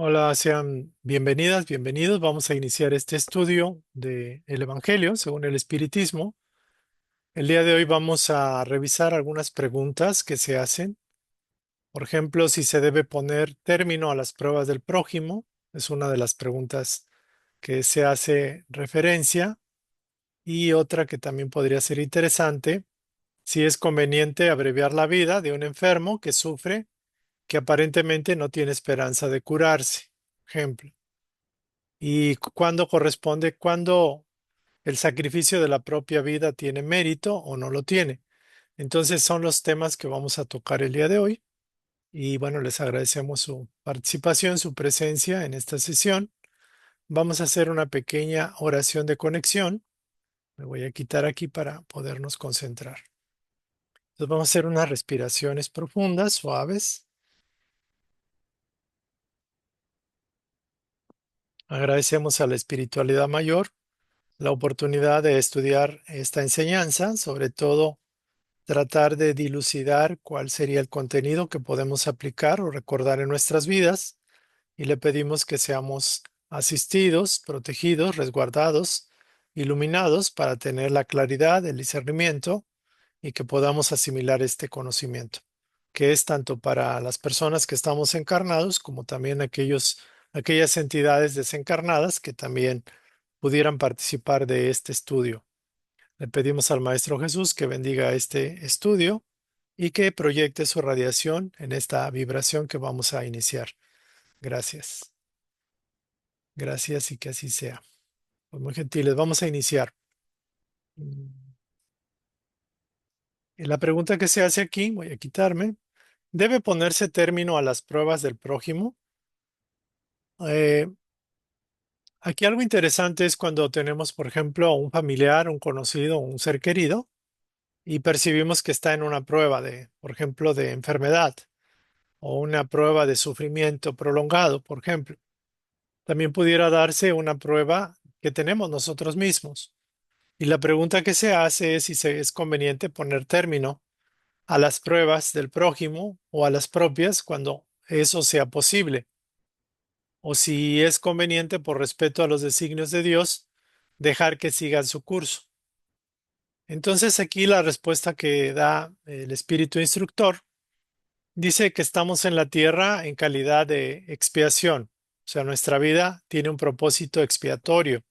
Hola, sean bienvenidas, bienvenidos. Vamos a iniciar este estudio del Evangelio según el Espiritismo. El día de hoy vamos a revisar algunas preguntas que se hacen. Por ejemplo, si se debe poner término a las pruebas del prójimo, es una de las preguntas que se hace referencia. Y otra que también podría ser interesante, si es conveniente abreviar la vida de un enfermo que sufre, que aparentemente no tiene esperanza de curarse. Ejemplo. Y cuándo corresponde, cuándo el sacrificio de la propia vida tiene mérito o no lo tiene. Entonces son los temas que vamos a tocar el día de hoy. Y bueno, les agradecemos su participación, su presencia en esta sesión. Vamos a hacer una pequeña oración de conexión. Me voy a quitar aquí para podernos concentrar. Entonces vamos a hacer unas respiraciones profundas, suaves. Agradecemos a la espiritualidad mayor la oportunidad de estudiar esta enseñanza, sobre todo tratar de dilucidar cuál sería el contenido que podemos aplicar o recordar en nuestras vidas, y le pedimos que seamos asistidos, protegidos, resguardados, iluminados para tener la claridad, el discernimiento y que podamos asimilar este conocimiento, que es tanto para las personas que estamos encarnados como también aquellas entidades desencarnadas que también pudieran participar de este estudio. Le pedimos al Maestro Jesús que bendiga este estudio y que proyecte su radiación en esta vibración que vamos a iniciar. Gracias. Gracias y que así sea. Pues muy gentiles, vamos a iniciar. Mm, y la pregunta que se hace aquí, voy a quitarme, ¿debe ponerse término a las pruebas del prójimo? Eh, Aquí algo interesante es cuando tenemos, por ejemplo, un familiar, un conocido, un ser querido, y percibimos que está en una prueba de, por ejemplo, de enfermedad o una prueba de sufrimiento prolongado, por ejemplo. También pudiera darse una prueba que tenemos nosotros mismos. Y la pregunta que se hace es si es conveniente poner término a las pruebas del prójimo o a las propias cuando eso sea posible, o si es conveniente por respeto a los designios de Dios dejar que sigan su curso. Entonces aquí la respuesta que da el Espíritu Instructor dice que estamos en la tierra en calidad de expiación, o sea, nuestra vida tiene un propósito expiatorio.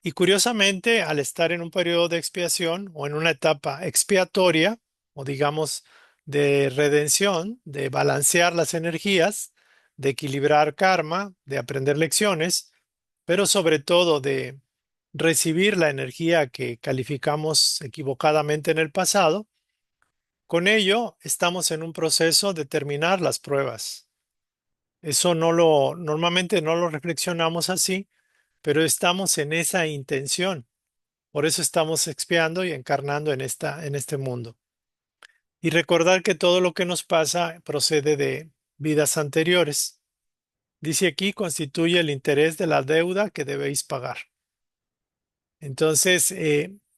Y curiosamente, al estar en un periodo de expiación o en una etapa expiatoria, o digamos de redención, de balancear las energías, de equilibrar karma, de aprender lecciones, pero sobre todo de recibir la energía que calificamos equivocadamente en el pasado, con ello estamos en un proceso de terminar las pruebas. Eso normalmente no lo reflexionamos así, pero estamos en esa intención. Por eso estamos expiando y encarnando en este mundo. Y recordar que todo lo que nos pasa procede de vidas anteriores. Dice aquí, constituye el interés de la deuda que debéis pagar. Entonces,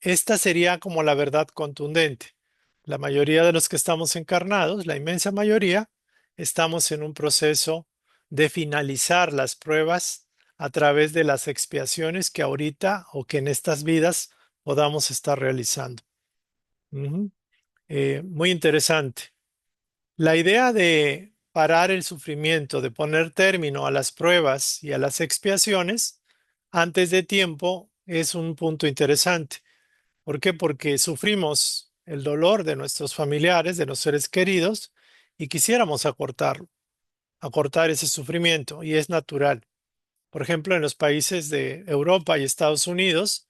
esta sería como la verdad contundente. La mayoría de los que estamos encarnados, la inmensa mayoría, estamos en un proceso de finalizar las pruebas a través de las expiaciones que ahorita o que en estas vidas podamos estar realizando. Ujú. Muy interesante. La idea de parar el sufrimiento, de poner término a las pruebas y a las expiaciones antes de tiempo es un punto interesante. ¿Por qué? Porque sufrimos el dolor de nuestros familiares, de los seres queridos, y quisiéramos acortarlo, acortar ese sufrimiento, y es natural. Por ejemplo, en los países de Europa y Estados Unidos,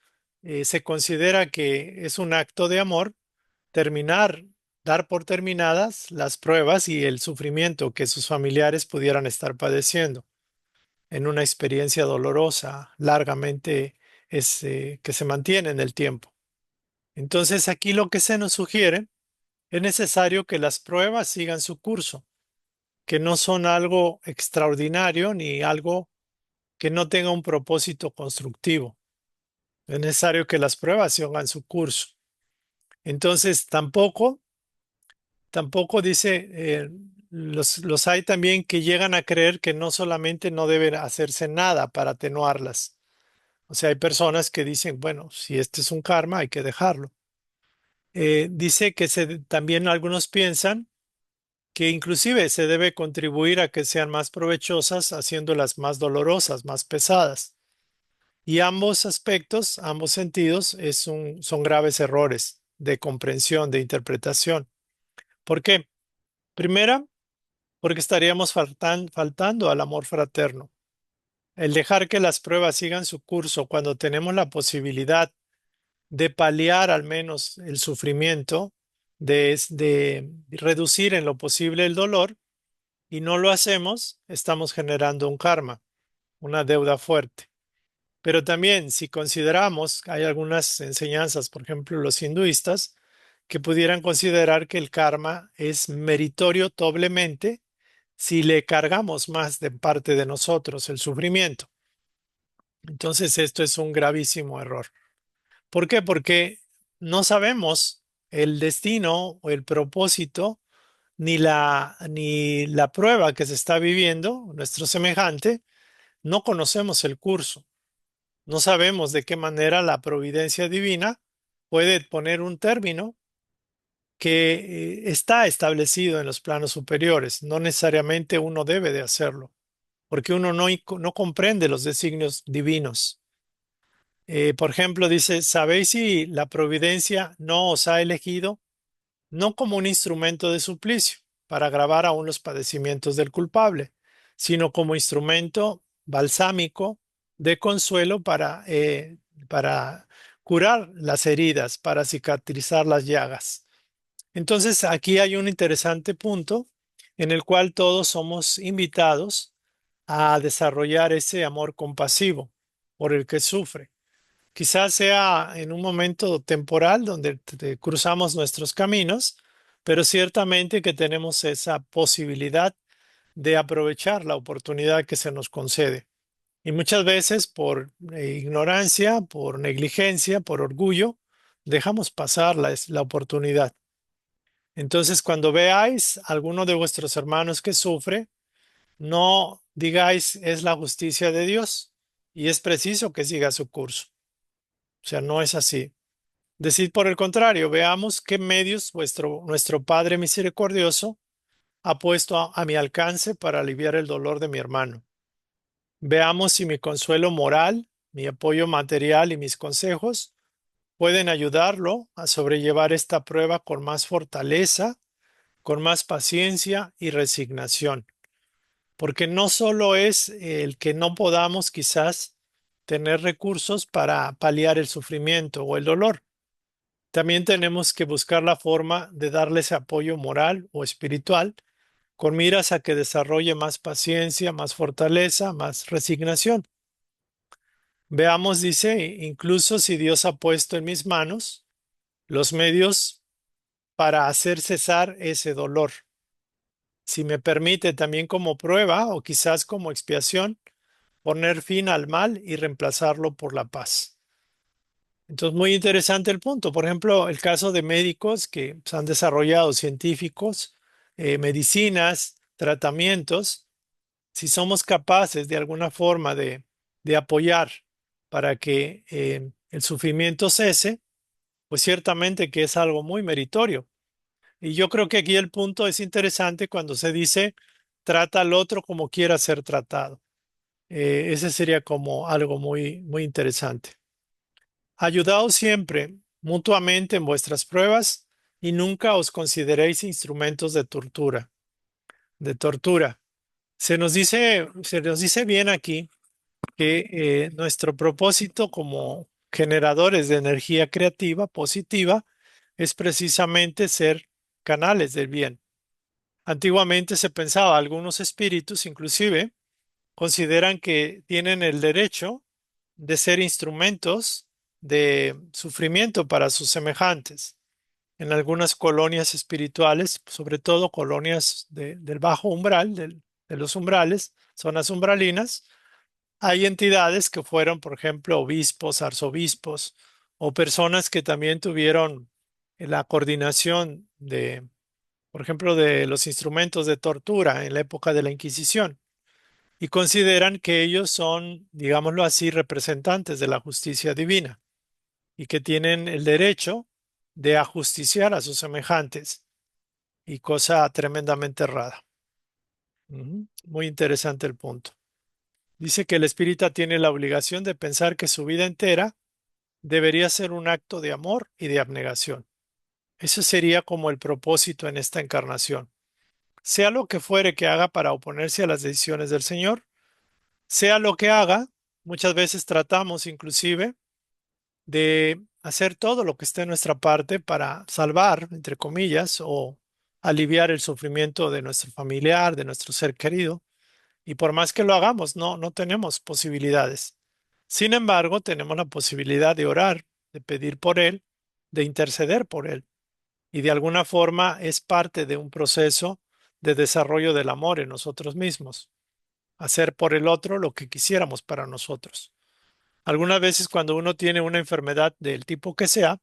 se considera que es un acto de amor terminar, dar por terminadas las pruebas y el sufrimiento que sus familiares pudieran estar padeciendo en una experiencia dolorosa, largamente que se mantiene en el tiempo. Entonces, aquí lo que se nos sugiere es necesario que las pruebas sigan su curso, que no son algo extraordinario ni algo que no tenga un propósito constructivo. Es necesario que las pruebas sigan su curso. Entonces, tampoco dice, los hay también que llegan a creer que no solamente no debe hacerse nada para atenuarlas. O sea, hay personas que dicen, bueno, si este es un karma, hay que dejarlo. Dice que también algunos piensan que inclusive se debe contribuir a que sean más provechosas, haciéndolas más dolorosas, más pesadas. Y ambos aspectos, ambos sentidos, son graves errores de comprensión, de interpretación. ¿Por qué? Primera, porque estaríamos faltando al amor fraterno. El dejar que las pruebas sigan su curso cuando tenemos la posibilidad de paliar al menos el sufrimiento, de reducir en lo posible el dolor, y no lo hacemos, estamos generando un karma, una deuda fuerte. Pero también, si consideramos, hay algunas enseñanzas, por ejemplo, los hinduistas, que pudieran considerar que el karma es meritorio doblemente si le cargamos más de parte de nosotros el sufrimiento. Entonces, esto es un gravísimo error. ¿Por qué? Porque no sabemos el destino o el propósito ni la prueba que se está viviendo, nuestro semejante, no conocemos el curso. No sabemos de qué manera la providencia divina puede poner un término que está establecido en los planos superiores. No necesariamente uno debe de hacerlo, porque uno no comprende los designios divinos. Por ejemplo, dice, ¿sabéis si la providencia no os ha elegido no como un instrumento de suplicio para agravar aún los padecimientos del culpable, sino como instrumento balsámico de consuelo para curar las heridas, para cicatrizar las llagas? Entonces, aquí hay un interesante punto en el cual todos somos invitados a desarrollar ese amor compasivo por el que sufre. Quizás sea en un momento temporal donde cruzamos nuestros caminos, pero ciertamente que tenemos esa posibilidad de aprovechar la oportunidad que se nos concede. Y muchas veces por ignorancia, por negligencia, por orgullo, dejamos pasar la oportunidad. Entonces, cuando veáis a alguno de vuestros hermanos que sufre, no digáis es la justicia de Dios y es preciso que siga su curso. O sea, no es así. Decid por el contrario, veamos qué medios nuestro Padre misericordioso ha puesto a mi alcance para aliviar el dolor de mi hermano. Veamos si mi consuelo moral, mi apoyo material y mis consejos pueden ayudarlo a sobrellevar esta prueba con más fortaleza, con más paciencia y resignación. Porque no solo es el que no podamos quizás tener recursos para paliar el sufrimiento o el dolor. También tenemos que buscar la forma de darle ese apoyo moral o espiritual con miras a que desarrolle más paciencia, más fortaleza, más resignación. Veamos, dice, incluso si Dios ha puesto en mis manos los medios para hacer cesar ese dolor. Si me permite también como prueba o quizás como expiación, poner fin al mal y reemplazarlo por la paz. Entonces, muy interesante el punto. Por ejemplo, el caso de médicos que se han desarrollado, científicos, medicinas, tratamientos. Si somos capaces de alguna forma de apoyar para que el sufrimiento cese, pues ciertamente que es algo muy meritorio. Y yo creo que aquí el punto es interesante cuando se dice trata al otro como quiera ser tratado. Ese sería como algo muy, muy interesante. Ayudaos siempre mutuamente en vuestras pruebas y nunca os consideréis instrumentos de tortura, de tortura. Se nos dice bien aquí que nuestro propósito como generadores de energía creativa positiva es precisamente ser canales del bien. Antiguamente se pensaba, algunos espíritus inclusive consideran que tienen el derecho de ser instrumentos de sufrimiento para sus semejantes. En algunas colonias espirituales, sobre todo colonias del bajo umbral, de los umbrales, zonas umbralinas, hay entidades que fueron, por ejemplo, obispos, arzobispos o personas que también tuvieron la coordinación por ejemplo, de los instrumentos de tortura en la época de la Inquisición, y consideran que ellos son, digámoslo así, representantes de la justicia divina y que tienen el derecho de ajusticiar a sus semejantes, y cosa tremendamente rara. Ujú. Muy interesante el punto. Dice que el espírita tiene la obligación de pensar que su vida entera debería ser un acto de amor y de abnegación. Ese sería como el propósito en esta encarnación. Sea lo que fuere que haga para oponerse a las decisiones del Señor, sea lo que haga, muchas veces tratamos inclusive de hacer todo lo que esté en nuestra parte para salvar, entre comillas, o aliviar el sufrimiento de nuestro familiar, de nuestro ser querido. Y por más que lo hagamos, no tenemos posibilidades. Sin embargo, tenemos la posibilidad de orar, de pedir por él, de interceder por él. Y de alguna forma es parte de un proceso de desarrollo del amor en nosotros mismos. Hacer por el otro lo que quisiéramos para nosotros. Algunas veces cuando uno tiene una enfermedad del tipo que sea,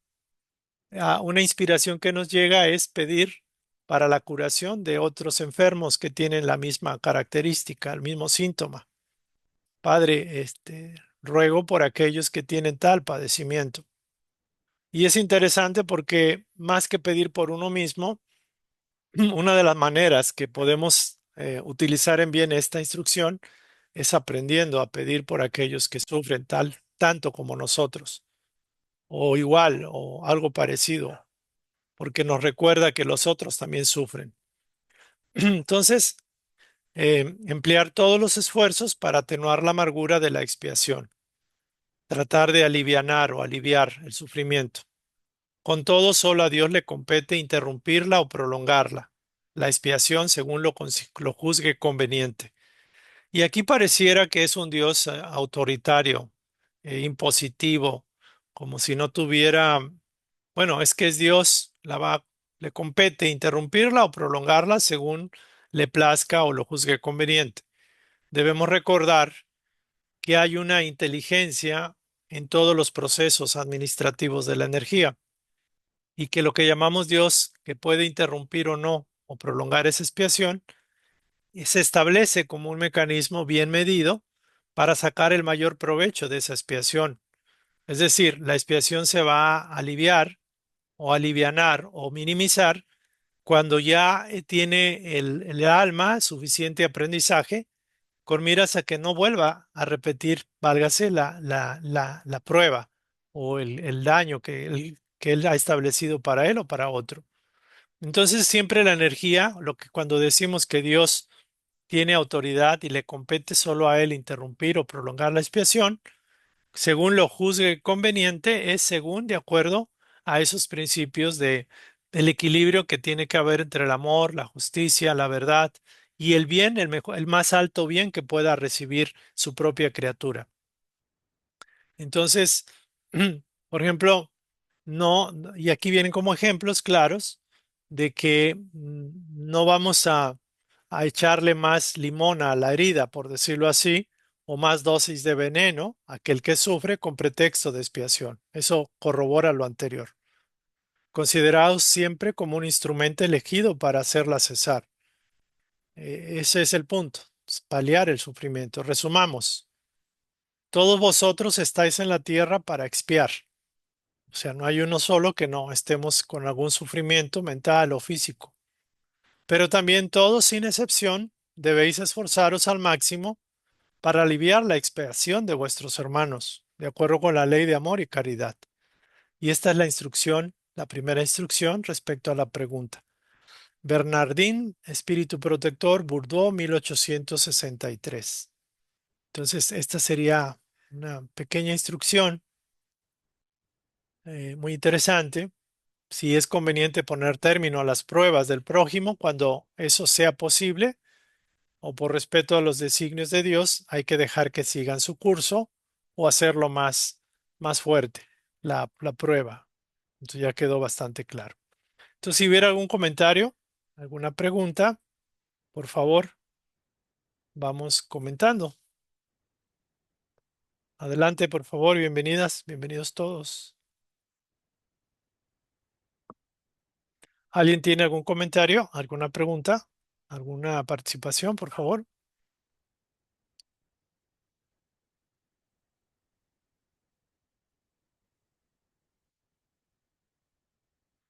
una inspiración que nos llega es pedir para la curación de otros enfermos que tienen la misma característica, el mismo síntoma. Padre, ruego por aquellos que tienen tal padecimiento. Y es interesante porque más que pedir por uno mismo, una de las maneras que podemos utilizar en bien esta instrucción es aprendiendo a pedir por aquellos que sufren tanto como nosotros, o igual, o algo parecido, porque nos recuerda que los otros también sufren. Entonces, emplear todos los esfuerzos para atenuar la amargura de la expiación, tratar de alivianar o aliviar el sufrimiento. Con todo, solo a Dios le compete interrumpirla o prolongarla, la expiación según lo juzgue conveniente. Y aquí pareciera que es un Dios autoritario, impositivo, como si no tuviera, bueno, es que es Dios, le compete interrumpirla o prolongarla según le plazca o lo juzgue conveniente. Debemos recordar que hay una inteligencia en todos los procesos administrativos de la energía y que lo que llamamos Dios, que puede interrumpir o no o prolongar esa expiación, se establece como un mecanismo bien medido para sacar el mayor provecho de esa expiación. Es decir, la expiación se va a aliviar o alivianar o minimizar cuando ya tiene el alma suficiente aprendizaje con miras a que no vuelva a repetir, válgase, la prueba o el daño que él ha establecido para él o para otro. Entonces, siempre la energía, lo que cuando decimos que Dios tiene autoridad y le compete solo a él interrumpir o prolongar la expiación, según lo juzgue conveniente, es según de acuerdo a esos principios del equilibrio que tiene que haber entre el amor, la justicia, la verdad y el bien, el más alto bien que pueda recibir su propia criatura. Entonces, por ejemplo, y aquí vienen como ejemplos claros de que no vamos a echarle más limón a la herida, por decirlo así, o más dosis de veneno a aquel que sufre con pretexto de expiación. Eso corrobora lo anterior. Considerados siempre como un instrumento elegido para hacerla cesar. Ese es el punto, es paliar el sufrimiento. Resumamos, todos vosotros estáis en la tierra para expiar. O sea, no hay uno solo que no estemos con algún sufrimiento mental o físico. Pero también todos, sin excepción, debéis esforzaros al máximo para aliviar la expiación de vuestros hermanos, de acuerdo con la ley de amor y caridad. Y esta es la instrucción, la primera instrucción respecto a la pregunta. Bernardín, Espíritu Protector, Bordeaux, 1863. Entonces, esta sería una pequeña instrucción muy interesante. Si es conveniente poner término a las pruebas del prójimo cuando eso sea posible, o por respeto a los designios de Dios, hay que dejar que sigan su curso o hacerlo más fuerte, la prueba. Entonces ya quedó bastante claro. Entonces, si hubiera algún comentario, alguna pregunta, por favor, vamos comentando. Adelante, por favor, bienvenidas, bienvenidos todos. ¿Alguien tiene algún comentario, alguna pregunta, alguna participación, por favor?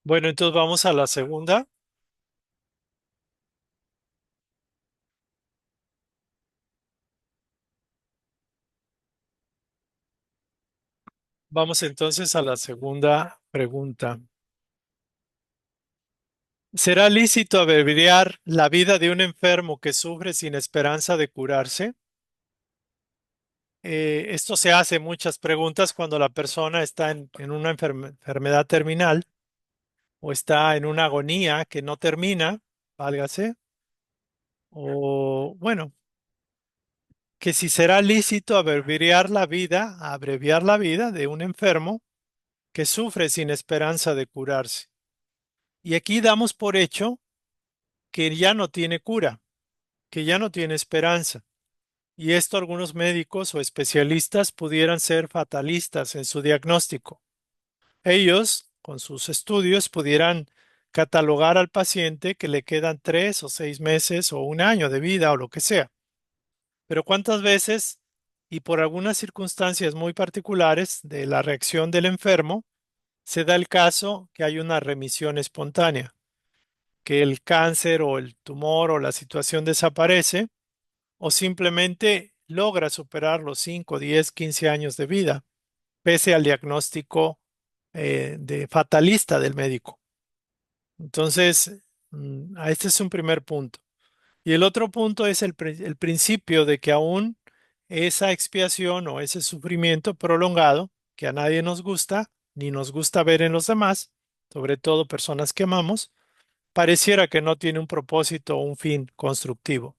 Bueno, entonces vamos a la segunda. Vamos entonces a la segunda pregunta. ¿Será lícito abreviar la vida de un enfermo que sufre sin esperanza de curarse? Esto se hace muchas preguntas cuando la persona está en una enfermedad terminal o está en una agonía que no termina, válgase, o bueno, que si será lícito abreviar la vida de un enfermo que sufre sin esperanza de curarse. Y aquí damos por hecho que ya no tiene cura, que ya no tiene esperanza. Y esto algunos médicos o especialistas pudieran ser fatalistas en su diagnóstico. Ellos, con sus estudios, pudieran catalogar al paciente que le quedan 3 o 6 meses o un año de vida o lo que sea. Pero ¿cuántas veces y por algunas circunstancias muy particulares de la reacción del enfermo se da el caso que hay una remisión espontánea, que el cáncer o el tumor o la situación desaparece o simplemente logra superar los 5, 10, 15 años de vida, pese al diagnóstico de fatalista del médico? Entonces, este es un primer punto. Y el otro punto es el principio de que aún esa expiación o ese sufrimiento prolongado, que a nadie nos gusta, ni nos gusta ver en los demás, sobre todo personas que amamos, pareciera que no tiene un propósito o un fin constructivo.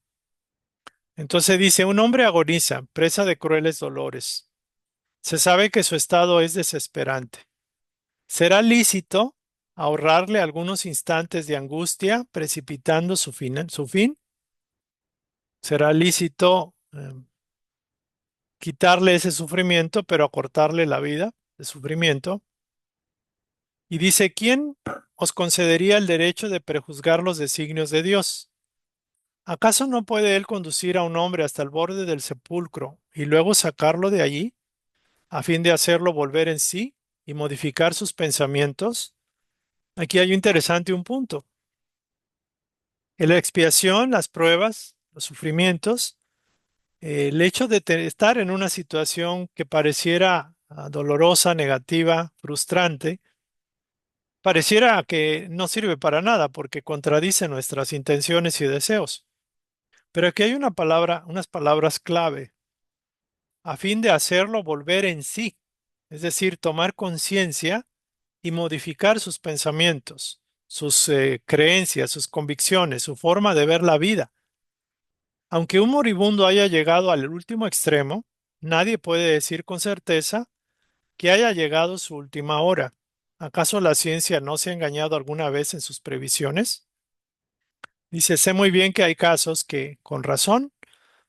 Entonces dice, un hombre agoniza, presa de crueles dolores. Se sabe que su estado es desesperante. ¿Será lícito ahorrarle algunos instantes de angustia precipitando su fin? ¿Será lícito quitarle ese sufrimiento, pero acortarle la vida de sufrimiento? Y dice, ¿quién os concedería el derecho de prejuzgar los designios de Dios? ¿Acaso no puede él conducir a un hombre hasta el borde del sepulcro y luego sacarlo de allí, a fin de hacerlo volver en sí y modificar sus pensamientos? Aquí hay un interesante un punto. En la expiación, las pruebas, los sufrimientos, el hecho de estar en una situación que pareciera dolorosa, negativa, frustrante, pareciera que no sirve para nada porque contradice nuestras intenciones y deseos. Pero aquí hay una palabra, unas palabras clave, a fin de hacerlo volver en sí, es decir, tomar conciencia y modificar sus pensamientos, sus creencias, sus convicciones, su forma de ver la vida. Aunque un moribundo haya llegado al último extremo, nadie puede decir con certeza que haya llegado su última hora. ¿Acaso la ciencia no se ha engañado alguna vez en sus previsiones? Dice, sé muy bien que hay casos que, con razón,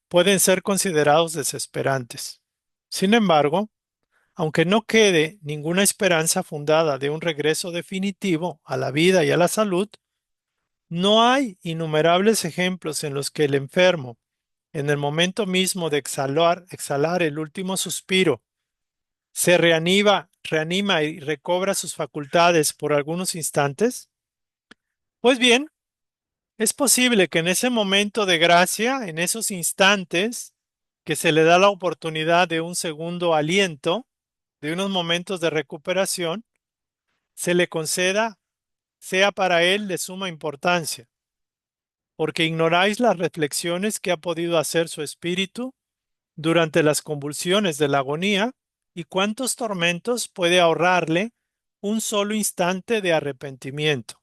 pueden ser considerados desesperantes. Sin embargo, aunque no quede ninguna esperanza fundada de un regreso definitivo a la vida y a la salud, no hay innumerables ejemplos en los que el enfermo, en el momento mismo de exhalar el último suspiro, se reanima y recobra sus facultades por algunos instantes. Pues bien, es posible que en ese momento de gracia, en esos instantes que se le da la oportunidad de un segundo aliento, de unos momentos de recuperación, se le conceda, sea para él de suma importancia, porque ignoráis las reflexiones que ha podido hacer su espíritu durante las convulsiones de la agonía y cuántos tormentos puede ahorrarle un solo instante de arrepentimiento.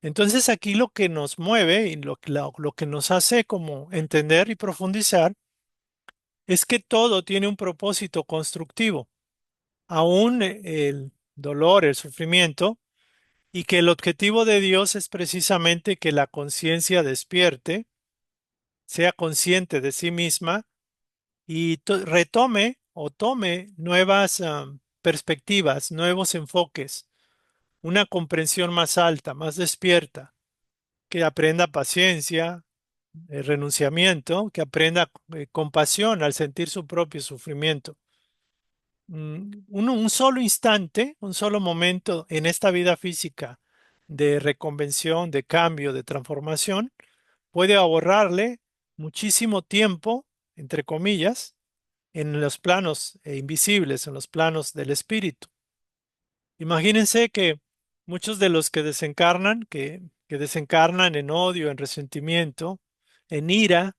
Entonces aquí lo que nos mueve y lo que nos hace como entender y profundizar es que todo tiene un propósito constructivo, aún el dolor, el sufrimiento, y que el objetivo de Dios es precisamente que la conciencia despierte, sea consciente de sí misma y retome o tome nuevas perspectivas, nuevos enfoques, una comprensión más alta, más despierta, que aprenda paciencia, renunciamiento, que aprenda compasión al sentir su propio sufrimiento. Un solo instante, un solo momento en esta vida física de reconvención, de cambio, de transformación, puede ahorrarle muchísimo tiempo, entre comillas, en los planos invisibles, en los planos del espíritu. Imagínense que muchos de los que desencarnan, que desencarnan en odio, en resentimiento, en ira,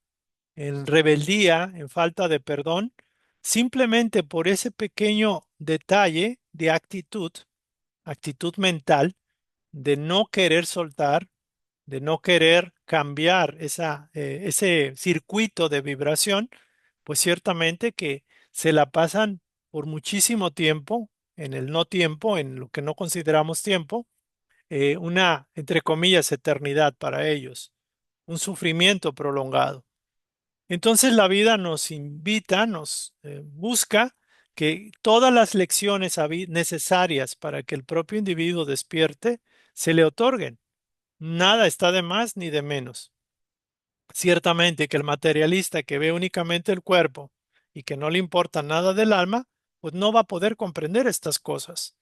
en rebeldía, en falta de perdón, simplemente por ese pequeño detalle de actitud, actitud mental, de no querer soltar, de no querer cambiar ese circuito de vibración, pues ciertamente que se la pasan por muchísimo tiempo, en el no tiempo, en lo que no consideramos tiempo, una, entre comillas, eternidad para ellos, un sufrimiento prolongado. Entonces la vida nos invita, nos busca que todas las lecciones necesarias para que el propio individuo despierte se le otorguen. Nada está de más ni de menos. Ciertamente que el materialista que ve únicamente el cuerpo y que no le importa nada del alma, pues no va a poder comprender estas cosas.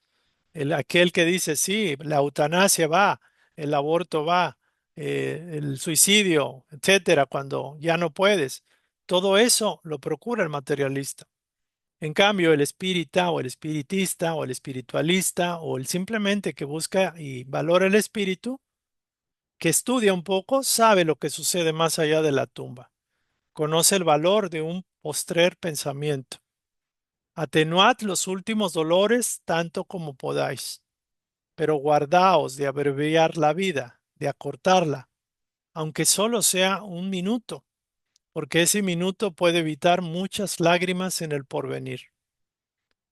Aquel que dice, sí, la eutanasia va, el aborto va, el suicidio, etcétera, cuando ya no puedes, todo eso lo procura el materialista. En cambio, el espírita o el espiritista o el espiritualista o el simplemente que busca y valora el espíritu, que estudia un poco, sabe lo que sucede más allá de la tumba. Conoce el valor de un postrer pensamiento. Atenuad los últimos dolores tanto como podáis, pero guardaos de abreviar la vida, de acortarla, aunque solo sea un minuto, porque ese minuto puede evitar muchas lágrimas en el porvenir.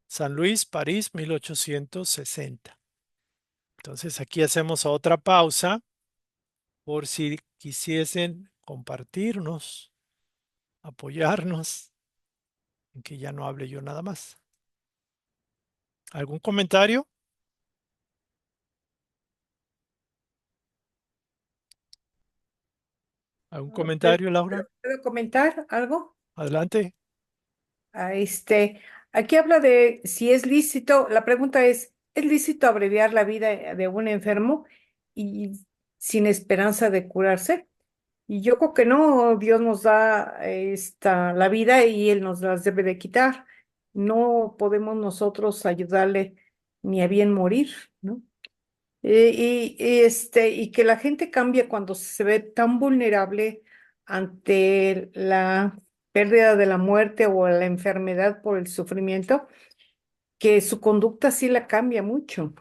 San Luis, París, 1860. Entonces aquí hacemos otra pausa por si quisiesen compartirnos, apoyarnos, en que ya no hable yo nada más. ¿Algún comentario? ¿Algún ¿Puedo, comentario, Laura? puedo comentar algo? Adelante. Ah, aquí habla de si es lícito, la pregunta ¿es lícito abreviar la vida de un enfermo y sin esperanza de curarse? Y yo creo que no, Dios nos da la vida y Él nos las debe de quitar. No podemos nosotros ayudarle ni a bien morir, ¿no? Y que la gente cambia cuando se ve tan vulnerable ante la pérdida de la muerte o la enfermedad por el sufrimiento, que su conducta sí la cambia mucho.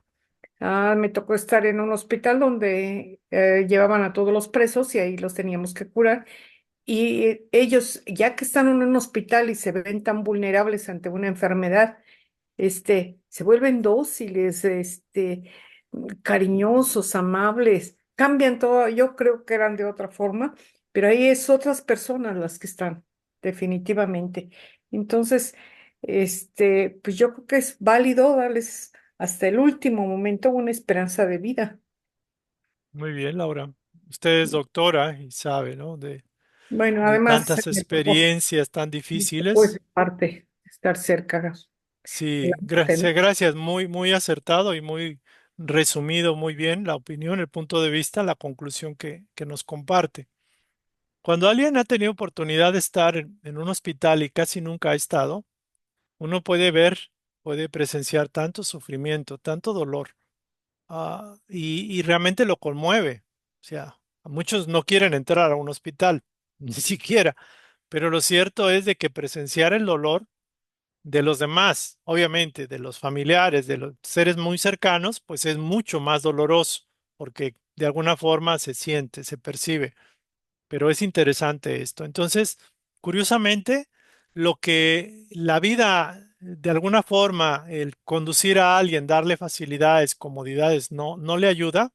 Me tocó estar en un hospital donde llevaban a todos los presos y ahí los teníamos que curar. Y ellos, ya que están en un hospital y se ven tan vulnerables ante una enfermedad, se vuelven dóciles, cariñosos, amables, cambian todo. Yo creo que eran de otra forma, pero ahí es otras personas las que están, definitivamente. Entonces, pues yo creo que es válido darles hasta el último momento una esperanza de vida. Muy bien, Laura. Usted es doctora y sabe, ¿no? Bueno, De además tantas experiencias tan me tocó esa difíciles. parte, estar cerca de la Sí, muerte, ¿no? gracias, gracias. Muy, muy acertado y muy resumido, muy bien la opinión, el punto de vista, la conclusión que nos comparte. Cuando alguien ha tenido oportunidad de estar en un hospital y casi nunca ha estado, uno puede ver, puede presenciar tanto sufrimiento, tanto dolor, y realmente lo conmueve. O sea, muchos no quieren entrar a un hospital, ni siquiera, pero lo cierto es de que presenciar el dolor de los demás, obviamente, de los familiares, de los seres muy cercanos, pues es mucho más doloroso, porque de alguna forma se siente, se percibe, pero es interesante esto. Entonces, curiosamente, lo que la vida, de alguna forma, el conducir a alguien, darle facilidades, comodidades, no le ayuda,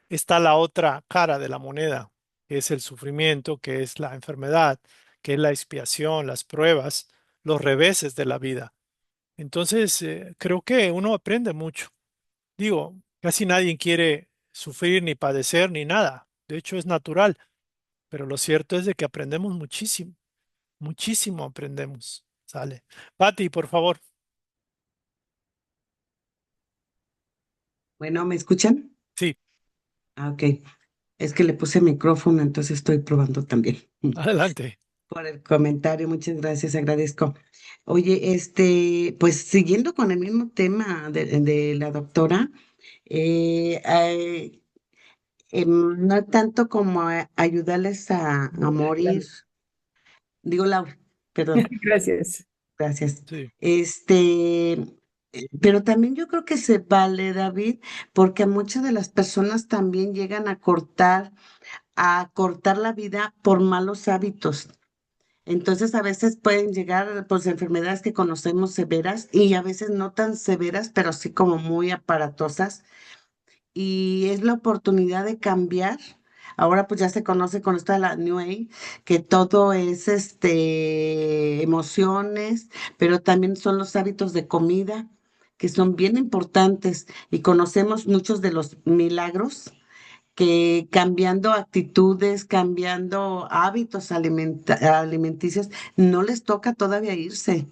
está la otra cara de la moneda, que es el sufrimiento, que es la enfermedad, que es la expiación, las pruebas, los reveses de la vida. Entonces, creo que uno aprende mucho. Digo, Casi nadie quiere sufrir ni padecer ni nada. De hecho, es natural. Pero lo cierto es de que aprendemos muchísimo, muchísimo aprendemos. Sale. Pati, por favor. Bueno, ¿me escuchan? Sí, Ah, ok. Es que le puse micrófono, entonces estoy probando también. adelante. Por el comentario, muchas gracias, agradezco. Oye, pues siguiendo con el mismo tema de la doctora, eh, eh, no tanto como ayudarles a morir, Claro. digo, Laura, perdón. Gracias. Gracias. Sí, Pero también yo creo que se vale, David, porque muchas de las personas también llegan a cortar la vida por malos hábitos. Entonces a veces pueden llegar pues enfermedades que conocemos severas y a veces no tan severas, pero sí como muy aparatosas y es la oportunidad de cambiar. Ahora pues ya se conoce con esto de la New Age, que todo es emociones, pero también son los hábitos de comida, que son bien importantes y conocemos muchos de los milagros que cambiando actitudes, cambiando hábitos alimenticios, no les toca todavía irse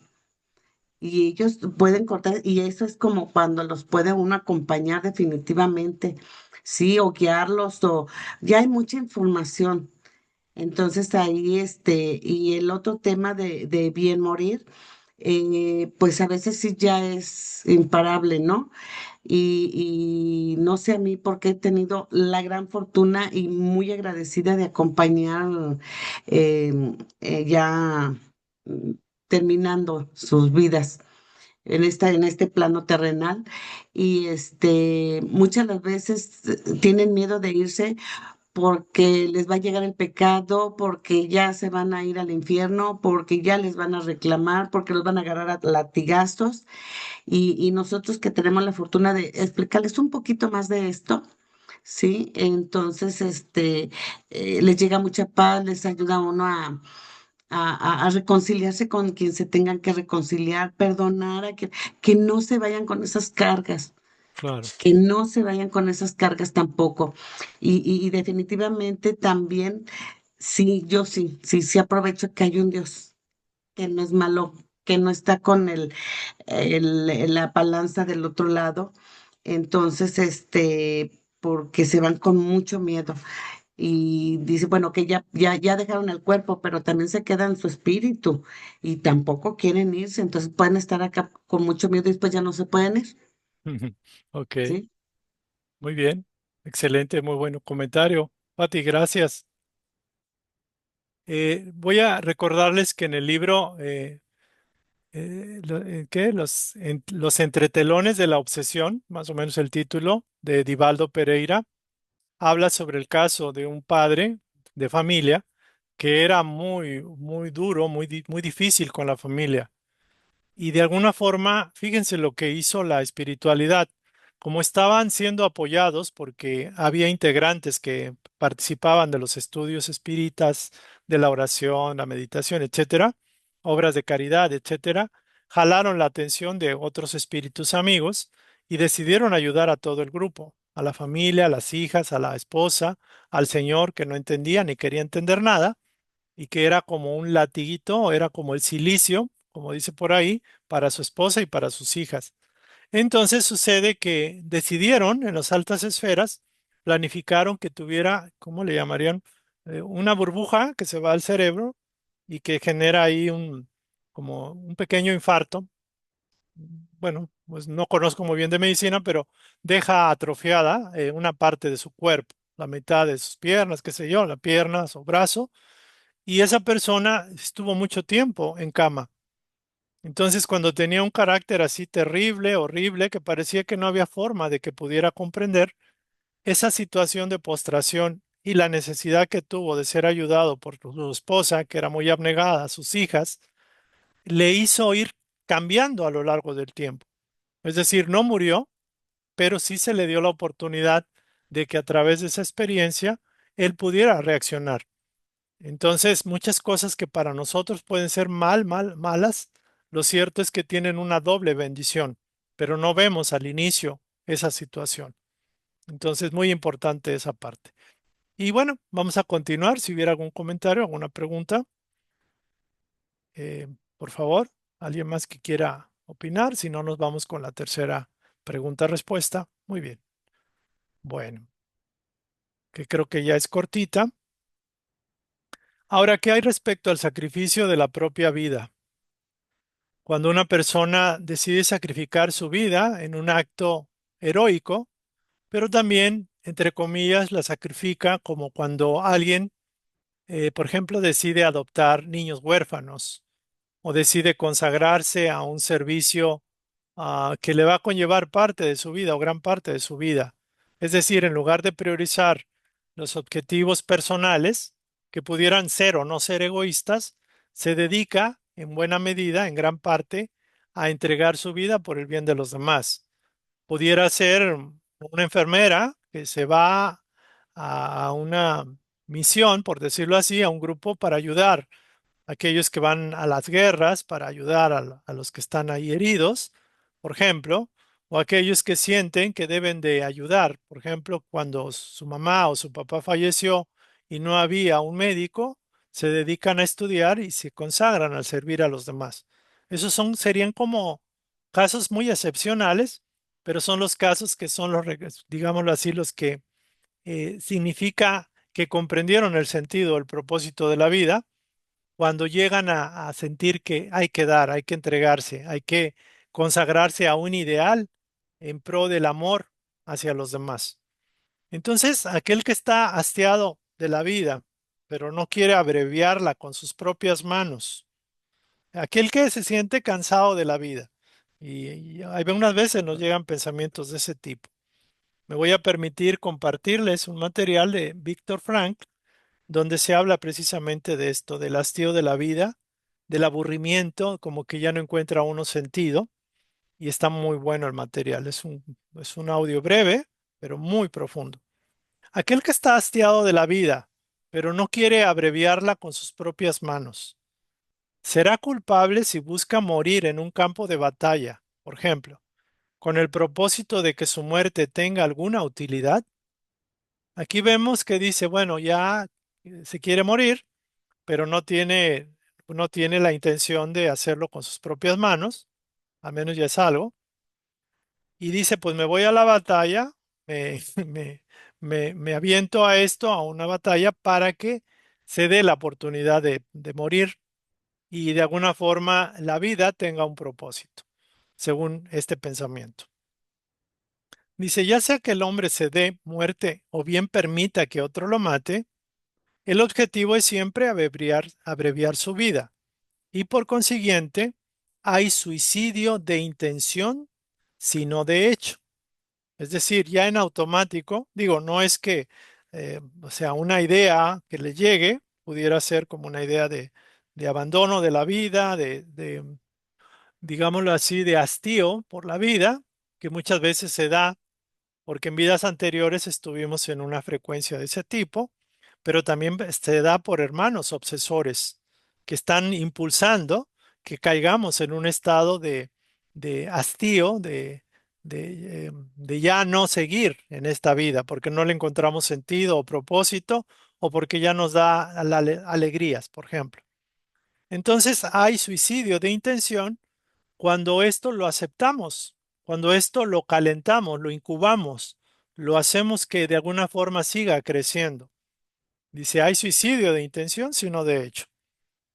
y ellos pueden cortar, y eso es como cuando los puede uno acompañar definitivamente, sí, o guiarlos, o ya hay mucha información. Entonces ahí, y el otro tema de bien morir, pues a veces sí ya es imparable, ¿no? Y no sé a mí porque he tenido la gran fortuna y muy agradecida de acompañar ya mm, terminando sus vidas en este plano terrenal y muchas las veces tienen miedo de irse porque les va a llegar el pecado, porque ya se van a ir al infierno, porque ya les van a reclamar, porque los van a agarrar a latigazos y nosotros que tenemos la fortuna de explicarles un poquito más de esto. Sí, entonces les llega mucha paz, les ayuda a uno a reconciliarse con quien se tengan que reconciliar, perdonar, que no se vayan con esas cargas, claro. que no se vayan con esas cargas tampoco. Y definitivamente también, sí, yo sí, sí, sí aprovecho que hay un Dios, que no es malo, que no está con la balanza del otro lado. Entonces, porque se van con mucho miedo y dice, bueno, que ya dejaron el cuerpo, pero también se quedan su espíritu y tampoco quieren irse, entonces pueden estar acá con mucho miedo y después ya no se pueden ir, Ok, ¿sí? muy bien. Excelente, muy buen comentario. Pati, gracias. Voy a recordarles que en el libro, ¿qué? Los entretelones de la obsesión, más o menos el título, de Divaldo Pereira, habla sobre el caso de un padre de familia que era muy, muy duro, muy difícil con la familia. Y de alguna forma, fíjense lo que hizo la espiritualidad. Como estaban siendo apoyados porque había integrantes que participaban de los estudios espíritas, de la oración, la meditación, etcétera, obras de caridad, etcétera, jalaron la atención de otros espíritus amigos y decidieron ayudar a todo el grupo, a la familia, a las hijas, a la esposa, al señor que no entendía ni quería entender nada y que era como un latiguito, era como el silicio, como dice por ahí, para su esposa y para sus hijas. Entonces sucede que decidieron en las altas esferas, planificaron que tuviera, ¿cómo le llamarían? Una burbuja que se va al cerebro y que genera ahí como un pequeño infarto. Bueno, pues no conozco muy bien de medicina, pero deja atrofiada una parte de su cuerpo, la mitad de sus piernas, qué sé yo, la pierna o brazo, y esa persona estuvo mucho tiempo en cama. Entonces, cuando tenía un carácter así terrible, horrible, que parecía que no había forma de que pudiera comprender esa situación de postración y la necesidad que tuvo de ser ayudado por su esposa, que era muy abnegada, a sus hijas, le hizo ir cambiando a lo largo del tiempo. Es decir, no murió, pero sí se le dio la oportunidad de que a través de esa experiencia él pudiera reaccionar. Entonces, muchas cosas que para nosotros pueden ser malas, lo cierto es que tienen una doble bendición, pero no vemos al inicio esa situación. Entonces, muy importante esa parte. Y bueno, vamos a continuar. Si hubiera algún comentario, alguna pregunta, eh, por favor, alguien más que quiera opinar. Si no, nos vamos con la tercera pregunta-respuesta. Muy bien. Bueno, que creo que ya es cortita. Ahora, ¿qué hay respecto al sacrificio de la propia vida? Cuando una persona decide sacrificar su vida en un acto heroico, pero también, entre comillas, la sacrifica como cuando alguien, por ejemplo, decide adoptar niños huérfanos o decide consagrarse a un servicio que le va a conllevar parte de su vida o gran parte de su vida. Es decir, en lugar de priorizar los objetivos personales, que pudieran ser o no ser egoístas, se dedica en buena medida, en gran parte, a entregar su vida por el bien de los demás. Pudiera ser una enfermera que se va a una misión, por decirlo así, a un grupo para ayudar aquellos que van a las guerras para ayudar a los que están ahí heridos, por ejemplo, o aquellos que sienten que deben de ayudar, por ejemplo, cuando su mamá o su papá falleció y no había un médico, se dedican a estudiar y se consagran al servir a los demás. Serían como casos muy excepcionales, pero son los casos que son digámoslo así, los que significa que comprendieron el sentido, el propósito de la vida cuando llegan a sentir que hay que dar, hay que entregarse, hay que consagrarse a un ideal en pro del amor hacia los demás. Entonces, aquel que está hastiado de la vida, pero no quiere abreviarla con sus propias manos, aquel que se siente cansado de la vida, y hay unas veces nos llegan pensamientos de ese tipo. Me voy a permitir compartirles un material de Víctor Frank donde se habla precisamente de esto, del hastío de la vida, del aburrimiento, como que ya no encuentra uno sentido, y está muy bueno el material. Es un audio breve, pero muy profundo. Aquel que está hastiado de la vida, pero no quiere abreviarla con sus propias manos, será culpable si busca morir en un campo de batalla, por ejemplo, con el propósito de que su muerte tenga alguna utilidad. Aquí vemos que dice, bueno, ya se quiere morir, pero no tiene la intención de hacerlo con sus propias manos, al menos ya es algo, y dice, pues me voy a la batalla, me, me, me aviento a esto, a una batalla, para que se dé la oportunidad de morir y de alguna forma la vida tenga un propósito, según este pensamiento. Dice, ya sea que el hombre se dé muerte o bien permita que otro lo mate, el objetivo es siempre abreviar su vida. Y por consiguiente, hay suicidio de intención, sino de hecho. Es decir, ya en automático, digo, no es que, o sea, una idea que le llegue pudiera ser como una idea de abandono de la vida, digámoslo así, de hastío por la vida, que muchas veces se da porque en vidas anteriores estuvimos en una frecuencia de ese tipo, pero también se da por hermanos obsesores que están impulsando que caigamos en un estado de hastío, de ya no seguir en esta vida, porque no le encontramos sentido o propósito, o porque ya nos da alegrías, por ejemplo. Entonces hay suicidio de intención cuando esto lo aceptamos, cuando esto lo calentamos, lo incubamos, lo hacemos que de alguna forma siga creciendo. Dice, hay suicidio de intención, sino de hecho.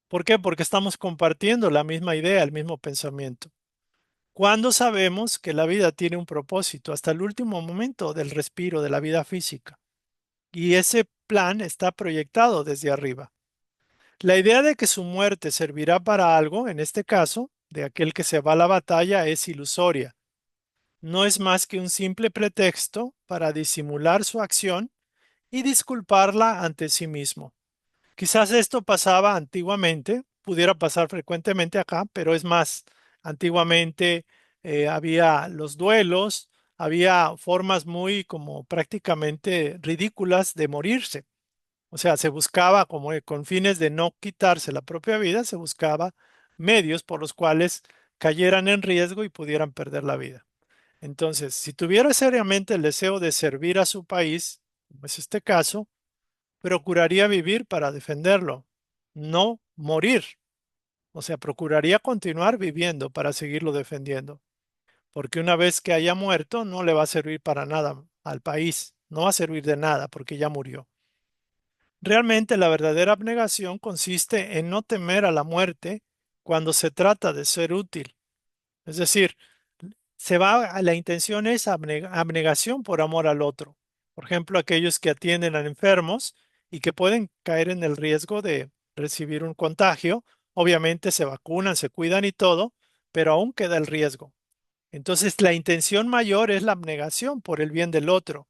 ¿Por qué? Porque estamos compartiendo la misma idea, el mismo pensamiento. Cuando sabemos que la vida tiene un propósito hasta el último momento del respiro de la vida física. Y ese plan está proyectado desde arriba. La idea de que su muerte servirá para algo, en este caso, de aquel que se va a la batalla, es ilusoria. No es más que un simple pretexto para disimular su acción y disculparla ante sí mismo. Quizás esto pasaba antiguamente, pudiera pasar frecuentemente acá, pero es más, antiguamente había los duelos, había formas muy como prácticamente ridículas de morirse. O sea, se buscaba como con fines de no quitarse la propia vida, se buscaba medios por los cuales cayeran en riesgo y pudieran perder la vida. Entonces, si tuviera seriamente el deseo de servir a su país, como es este caso, procuraría vivir para defenderlo, no morir. O sea, procuraría continuar viviendo para seguirlo defendiendo, porque una vez que haya muerto, no le va a servir para nada al país, no va a servir de nada porque ya murió. Realmente la verdadera abnegación consiste en no temer a la muerte cuando se trata de ser útil. Es decir, la intención es abnegación por amor al otro. Por ejemplo, aquellos que atienden a enfermos y que pueden caer en el riesgo de recibir un contagio, obviamente se vacunan, se cuidan y todo, pero aún queda el riesgo. Entonces, la intención mayor es la abnegación por el bien del otro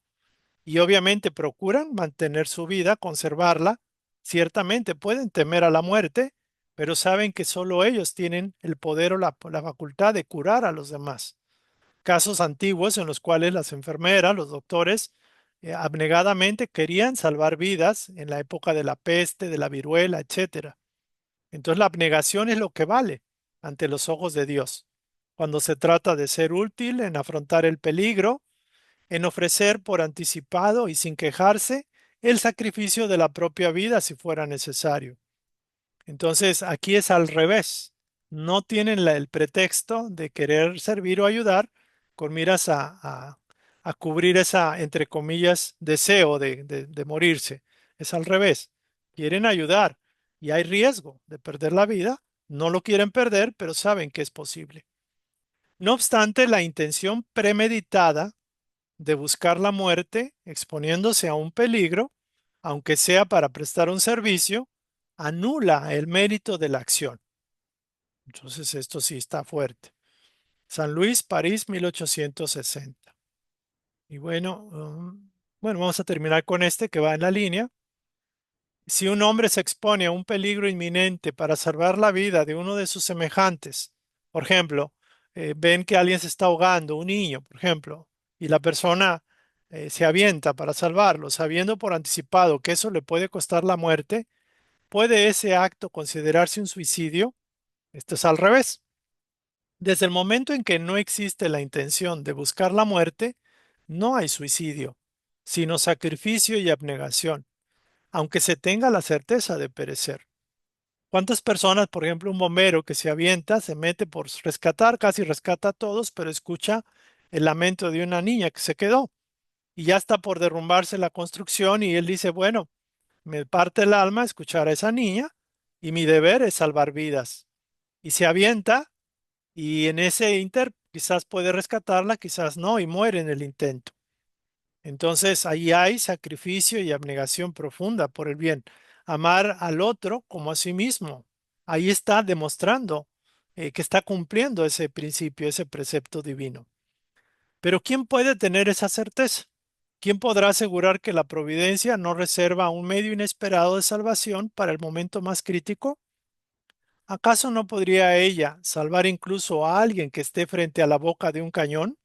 y obviamente procuran mantener su vida, conservarla. Ciertamente pueden temer a la muerte, pero saben que solo ellos tienen el poder o la facultad de curar a los demás. Casos antiguos en los cuales las enfermeras, los doctores, abnegadamente querían salvar vidas en la época de la peste, de la viruela, etcétera. Entonces la abnegación es lo que vale ante los ojos de Dios. Cuando se trata de ser útil en afrontar el peligro, en ofrecer por anticipado y sin quejarse el sacrificio de la propia vida si fuera necesario. Entonces, aquí es al revés. No tienen el pretexto de querer servir o ayudar con miras a cubrir esa, entre comillas, deseo de morirse. Es al revés. Quieren ayudar y hay riesgo de perder la vida. No lo quieren perder, pero saben que es posible. No obstante, la intención premeditada de buscar la muerte, exponiéndose a un peligro, aunque sea para prestar un servicio, anula el mérito de la acción. Entonces, esto sí está fuerte. San Luis, París, 1860. Y bueno, vamos a terminar con este que va en la línea. Si un hombre se expone a un peligro inminente para salvar la vida de uno de sus semejantes, por ejemplo, ven que alguien se está ahogando, un niño, por ejemplo, y la persona se avienta para salvarlo, sabiendo por anticipado que eso le puede costar la muerte, ¿puede ese acto considerarse un suicidio? Esto es al revés. Desde el momento en que no existe la intención de buscar la muerte, no hay suicidio, sino sacrificio y abnegación, aunque se tenga la certeza de perecer. ¿Cuántas personas, por ejemplo, un bombero que se avienta, se mete por rescatar, casi rescata a todos, pero escucha el lamento de una niña que se quedó y ya está por derrumbarse la construcción y él dice, bueno, me parte el alma escuchar a esa niña y mi deber es salvar vidas. Y se avienta y en ese inter quizás puede rescatarla, quizás no, y muere en el intento. Entonces, ahí hay sacrificio y abnegación profunda por el bien. Amar al otro como a sí mismo. Ahí está demostrando que está cumpliendo ese principio, ese precepto divino. Pero ¿quién puede tener esa certeza? ¿Quién podrá asegurar que la providencia no reserva un medio inesperado de salvación para el momento más crítico? ¿Acaso no podría ella salvar incluso a alguien que esté frente a la boca de un cañón?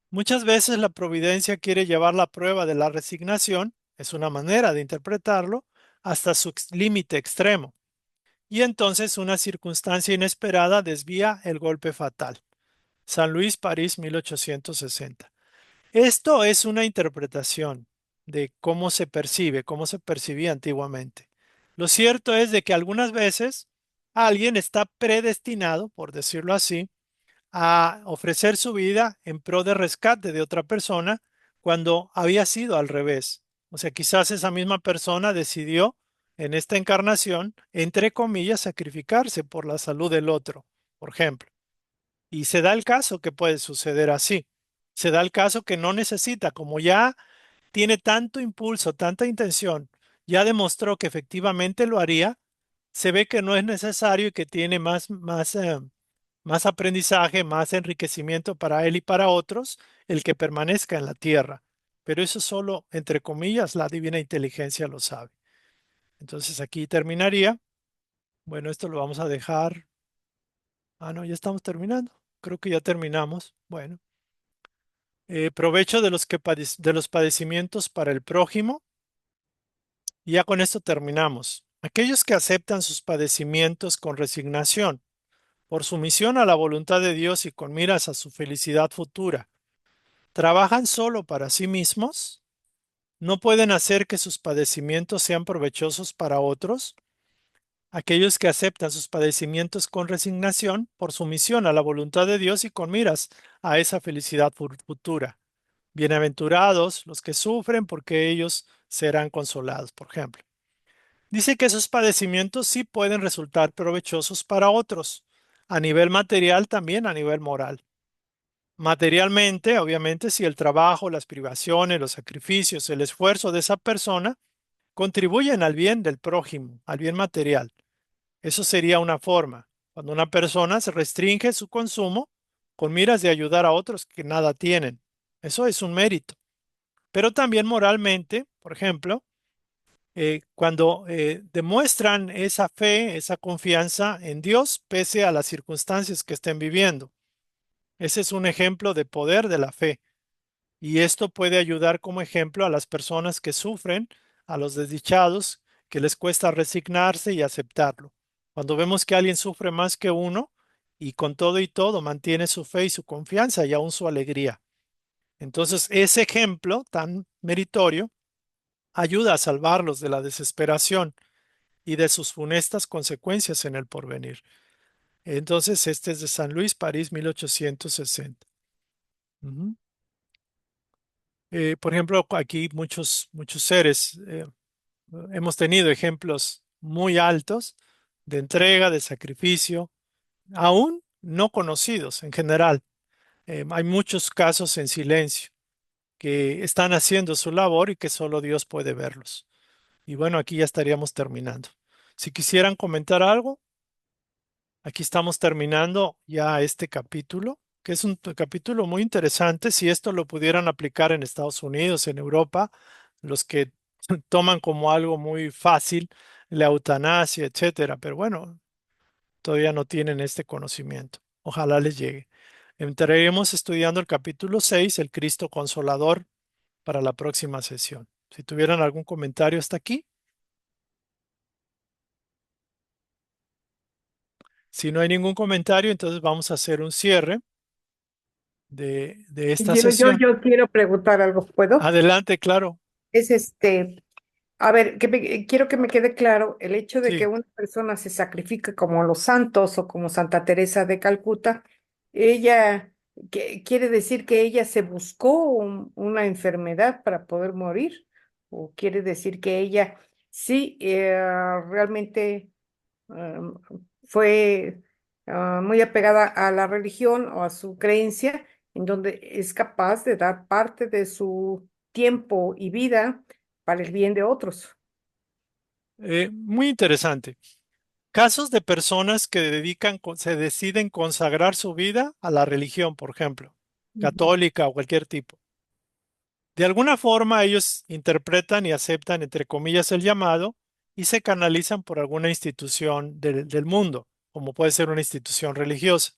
Muchas veces la providencia quiere llevar la prueba de la resignación, es una manera de interpretarlo, hasta su límite extremo, y entonces una circunstancia inesperada desvía el golpe fatal. San Luis, París, 1860. Esto es una interpretación de cómo se percibe, cómo se percibía antiguamente. Lo cierto es de que algunas veces alguien está predestinado, por decirlo así, a ofrecer su vida en pro de rescate de otra persona cuando había sido al revés. O sea, quizás esa misma persona decidió en esta encarnación, entre comillas, sacrificarse por la salud del otro, por ejemplo. Y se da el caso que puede suceder así. Se da el caso que no necesita, como ya tiene tanto impulso, tanta intención, ya demostró que efectivamente lo haría, se ve que no es necesario y que tiene más aprendizaje, más enriquecimiento para él y para otros, el que permanezca en la tierra. Pero eso solo, entre comillas, la divina inteligencia lo sabe. Entonces aquí terminaría. Bueno, esto lo vamos a dejar. Ah, no, ya estamos terminando. Creo que ya terminamos. Bueno, provecho de de los padecimientos para el prójimo. Y ya con esto terminamos. Aquellos que aceptan sus padecimientos con resignación, por sumisión a la voluntad de Dios y con miras a su felicidad futura, trabajan solo para sí mismos, no pueden hacer que sus padecimientos sean provechosos para otros. Aquellos que aceptan sus padecimientos con resignación, por sumisión a la voluntad de Dios y con miras a esa felicidad futura. Bienaventurados los que sufren, porque ellos serán consolados, por ejemplo. Dice que esos padecimientos sí pueden resultar provechosos para otros, a nivel material, también a nivel moral. Materialmente, obviamente, si el trabajo, las privaciones, los sacrificios, el esfuerzo de esa persona contribuyen al bien del prójimo, al bien material. Eso sería una forma, cuando una persona se restringe su consumo con miras de ayudar a otros que nada tienen. Eso es un mérito. Pero también moralmente, por ejemplo, cuando demuestran esa fe, esa confianza en Dios, pese a las circunstancias que estén viviendo. Ese es un ejemplo de poder de la fe. Y esto puede ayudar como ejemplo a las personas que sufren, a los desdichados, que les cuesta resignarse y aceptarlo. Cuando vemos que alguien sufre más que uno y con todo y todo mantiene su fe y su confianza y aún su alegría. Entonces, ese ejemplo tan meritorio ayuda a salvarlos de la desesperación y de sus funestas consecuencias en el porvenir. Entonces, este es de San Luis, París, 1860. Ujú. Por ejemplo, aquí muchos seres hemos tenido ejemplos muy altos de entrega, de sacrificio, aún no conocidos en general. Hay muchos casos en silencio que están haciendo su labor y que solo Dios puede verlos. Y bueno, aquí ya estaríamos terminando. Si quisieran comentar algo, aquí estamos terminando ya este capítulo, que es un capítulo muy interesante. Si esto lo pudieran aplicar en Estados Unidos, en Europa, los que toman como algo muy fácil la eutanasia, etcétera, pero bueno, todavía no tienen este conocimiento. Ojalá les llegue. Entraremos estudiando el capítulo 6, el Cristo Consolador, para la próxima sesión. Si tuvieran algún comentario hasta aquí, si no hay ningún comentario, entonces vamos a hacer un cierre de esta sesión. Yo quiero preguntar algo, ¿puedo? Adelante, claro. Es a ver, quiero que me quede claro el hecho de que Sí. una persona se sacrifique como los santos o como Santa Teresa de Calcuta, ella, quiere decir que ella se buscó una enfermedad para poder morir, o quiere decir que ella sí realmente um, fue muy apegada a la religión o a su creencia, en donde es capaz de dar parte de su tiempo y vida para el bien de otros. Muy interesante. Casos de personas que se deciden consagrar su vida a la religión, por ejemplo, Ujú. católica o cualquier tipo. De alguna forma ellos interpretan y aceptan, entre comillas, el llamado y se canalizan por alguna institución del mundo, como puede ser una institución religiosa.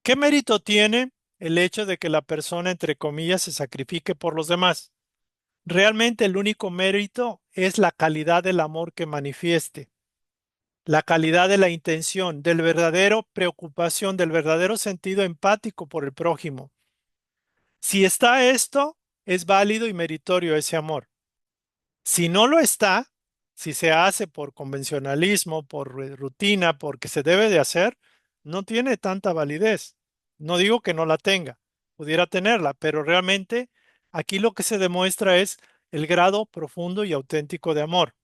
¿Qué mérito tiene el hecho de que la persona, entre comillas, se sacrifique por los demás? Realmente el único mérito es la calidad del amor que manifieste, la calidad de la intención, del verdadero preocupación, del verdadero sentido empático por el prójimo. Si está esto, es válido y meritorio ese amor. Si no lo está, si se hace por convencionalismo, por rutina, porque se debe de hacer, no tiene tanta validez. No digo que no la tenga, pudiera tenerla, pero realmente aquí lo que se demuestra es el grado profundo y auténtico de amor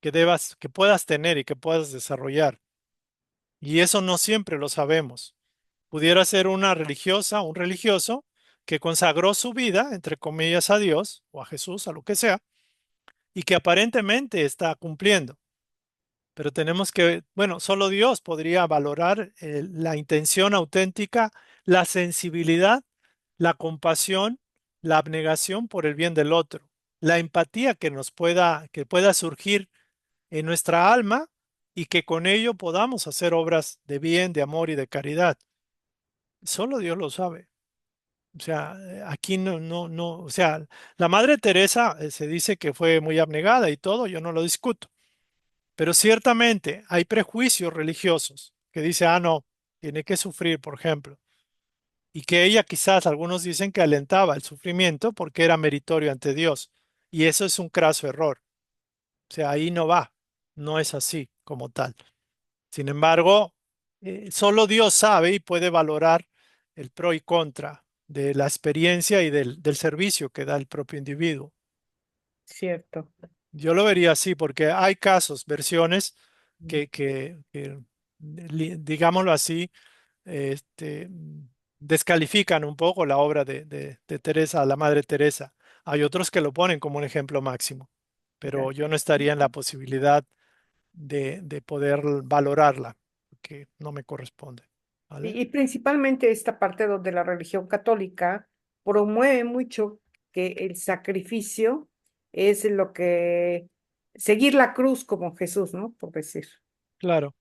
que puedas tener y que puedas desarrollar. Y eso no siempre lo sabemos. Pudiera ser una religiosa, un religioso que consagró su vida, entre comillas, a Dios o a Jesús, a lo que sea, y que aparentemente está cumpliendo. Pero tenemos que, bueno, solo Dios podría valorar la intención auténtica, la sensibilidad, la compasión, la abnegación por el bien del otro, la empatía que pueda surgir en nuestra alma y que con ello podamos hacer obras de bien, de amor y de caridad. Solo Dios lo sabe. O sea, aquí no, o sea, la Madre Teresa se dice que fue muy abnegada y todo, yo no lo discuto, pero ciertamente hay prejuicios religiosos que dice, ah, no. tiene que sufrir, por ejemplo, y que ella quizás algunos dicen que alentaba el sufrimiento porque era meritorio ante Dios. Y eso es un craso error. O sea, ahí no va, no es así como tal. Sin embargo, solo Dios sabe y puede valorar el pro y contra de la experiencia y del servicio que da el propio individuo. Cierto. Yo lo vería así porque hay casos, versiones Mm. digámoslo así, descalifican un poco la obra de Teresa, la Madre Teresa. Hay otros que lo ponen como un ejemplo máximo, pero Ya. yo no estaría en la posibilidad de poder valorarla, porque no me corresponde. ¿Vale? Y principalmente esta parte donde la religión católica promueve mucho que el sacrificio es lo que, seguir la cruz como Jesús, ¿no? Por decir. Claro.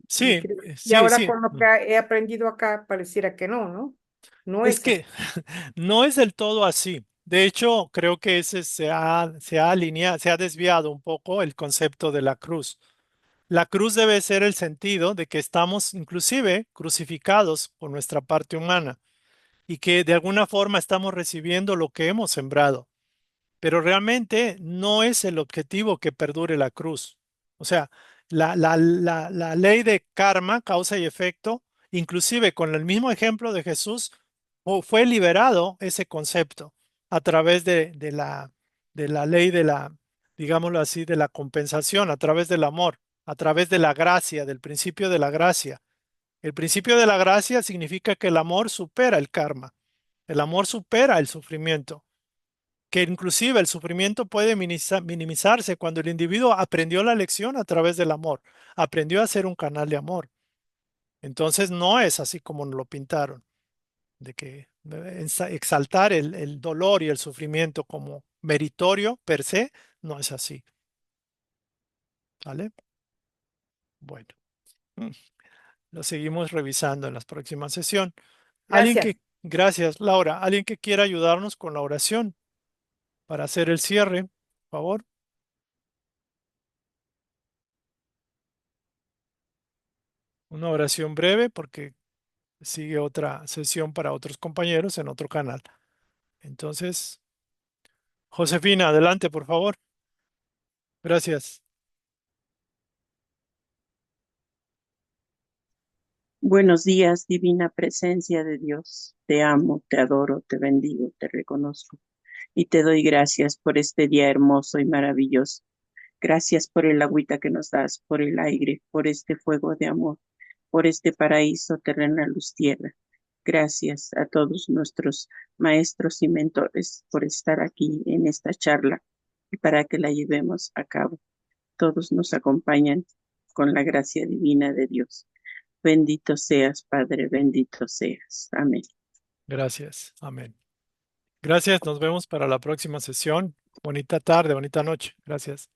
Sí, Y sí, ahora sí. con lo que he aprendido acá, pareciera que no, ¿no? No Es es así. que no es del todo así. De hecho, creo que ese se ha alineado, se ha desviado un poco el concepto de la cruz. La cruz debe ser el sentido de que estamos inclusive crucificados por nuestra parte humana y que de alguna forma estamos recibiendo lo que hemos sembrado. Pero realmente no es el objetivo que perdure la cruz. O sea, la ley de karma, causa y efecto, inclusive con el mismo ejemplo de Jesús, fue liberado ese concepto a través de la ley de la, digámoslo así, de la compensación, a través del amor, a través de la gracia, del principio de la gracia. El principio de la gracia significa que el amor supera el karma, el amor supera el sufrimiento, que inclusive el sufrimiento puede minimizarse cuando el individuo aprendió la lección a través del amor, aprendió a ser un canal de amor. Entonces no es así como nos lo pintaron, de que exaltar el dolor y el sufrimiento como meritorio per se, no es así. ¿Vale? Bueno, mm, lo seguimos revisando en la próxima sesión. Gracias. Gracias, Laura, alguien que quiera ayudarnos con la oración para hacer el cierre, por favor. Una oración breve porque sigue otra sesión para otros compañeros en otro canal. Entonces, Josefina, adelante, por favor. Gracias. Buenos días, divina presencia de Dios. Te amo, te adoro, te bendigo, te reconozco y te doy gracias por este día hermoso y maravilloso. Gracias por el agüita que nos das, por el aire, por este fuego de amor, por este paraíso terrenal luz tierra. Gracias a todos nuestros maestros y mentores por estar aquí en esta charla y para que la llevemos a cabo. Todos nos acompañan con la gracia divina de Dios. Bendito seas, Padre, bendito seas. Amén. Gracias. Amén. Gracias. Nos vemos para la próxima sesión. Bonita tarde, bonita noche. Gracias.